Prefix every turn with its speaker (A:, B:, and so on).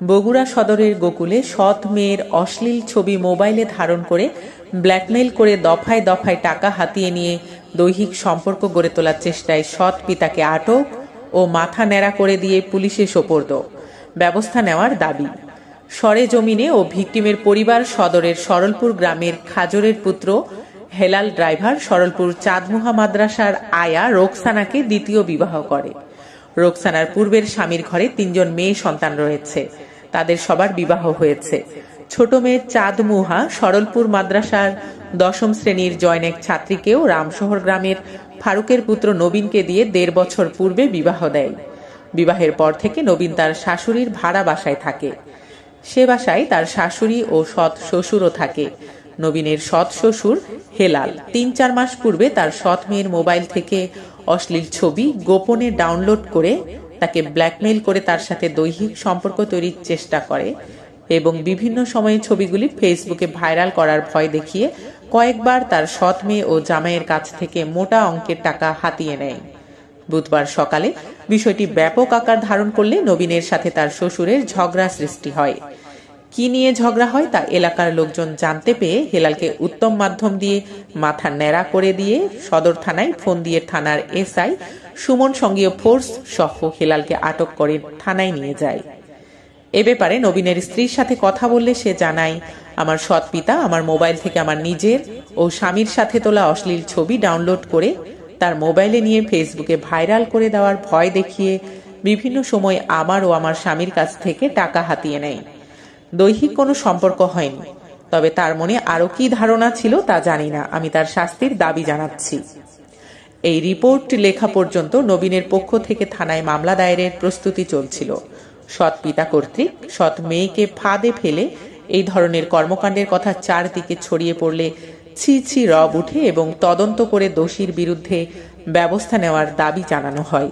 A: বগুড়া সদরের গোকুলে সৎ মেয়ের অশ্লীল ছবি মোবাইলে ধারণ করে ব্ল্যাকমেইল করে দফায় দফায় টাকা হাতিয়ে নিয়ে দৈহিক সম্পর্ক গড়ে তোলার চেষ্টায় সৎ পিতাকে আটক ও মাথা ন্যাড়া করে দিয়ে পুলিশে সোপর্দ, ব্যবস্থা নেওয়ার দাবি। সরেজমিনে ও ভিকটিমের পরিবার সদরের সরলপুর গ্রামের খাজরের পুত্র হেলাল ড্রাইভার সরলপুর চাঁদমুহা মাদ্রাসার আয়া রোকসানাকে দ্বিতীয় বিবাহ করে। রোকসানার পূর্বের স্বামীর ঘরে ৩ জন মেয়ে সন্তান রয়েছে, তাদের সবার বিবাহ হয়েছে। ছোট মেয়ে চাঁদমুহা সরলপুর মাদ্রাসার ১০ম শ্রেণীর জয়নেক ছাত্রীকেও রামশহর গ্রামের ফারুকের পুত্র নবীনকে দিয়ে ১.৫ বছর পূর্বে বিবাহ দেয়। বিবাহের পর থেকে নবীন তার শাশুড়ির ভাড়া বাসায় থাকে। সে বাসায় তার শাশুড়ি ও সৎ শ্বশুরও থাকে। নবীনের সৎ শ্বশুর হেলাল ৩-৪ মাস পূর্বে তার সৎ মেয়ের মোবাইল থেকে অশ্লীল ছবি গোপনে ডাউনলোড করে তাকে ব্ল্যাকমেইল করে তার সাথে দৈহিক সম্পর্ক তৈরির চেষ্টা করে এবং বিভিন্ন সময়ে ছবিগুলি ফেসবুকে ভাইরাল করার ভয় দেখিয়ে কয়েকবার তার সৎ মেয়ে ও জামাইয়ের কাছ থেকে মোটা অঙ্কের টাকা হাতিয়ে নেয়। বুধবার সকালে বিষয়টি ব্যাপক আকার ধারণ করলে নবীনের সাথে তার শ্বশুরের ঝগড়া সৃষ্টি হয়। কি নিয়ে ঝগড়া হয় তা এলাকার লোকজন জানতে পেয়ে হেলালকে উত্তম মাধ্যম দিয়ে মাথা ন্যাড়া করে দিয়ে সদর থানায় ফোন দিয়ে থানার এসআই সুমন সঙ্গীয় ফোর্স সহ হেলালকে আটক করে থানায় নিয়ে যায়। এ ব্যাপারে নবীনের স্ত্রীর সাথে কথা বললে সে জানায়, আমার সৎ পিতা আমার মোবাইল থেকে আমার নিজের ও স্বামীর সাথে তোলা অশ্লীল ছবি ডাউনলোড করে তার মোবাইলে নিয়ে ফেসবুকে ভাইরাল করে দেওয়ার ভয় দেখিয়ে বিভিন্ন সময় আমার ও আমার স্বামীর কাছ থেকে টাকা হাতিয়ে নেয়। দৈহিক কোনো সম্পর্ক হয়নি, তবে তার মনে আরো কি ধারণা ছিল তা জানি না। আমি তার শাস্তির দাবি জানাচ্ছি। এই রিপোর্ট লেখা পর্যন্ত নবীনের পক্ষ থেকে থানায় মামলা দায়েরের প্রস্তুতি চলছিল। সৎ পিতা কর্তৃক সৎ মেয়েকে ফাঁদে ফেলে এই ধরনের কর্মকাণ্ডের কথা চারদিকে ছড়িয়ে পড়লে ছি ছি রব উঠে এবং তদন্ত করে দোষীর বিরুদ্ধে ব্যবস্থা নেওয়ার দাবি জানানো হয়।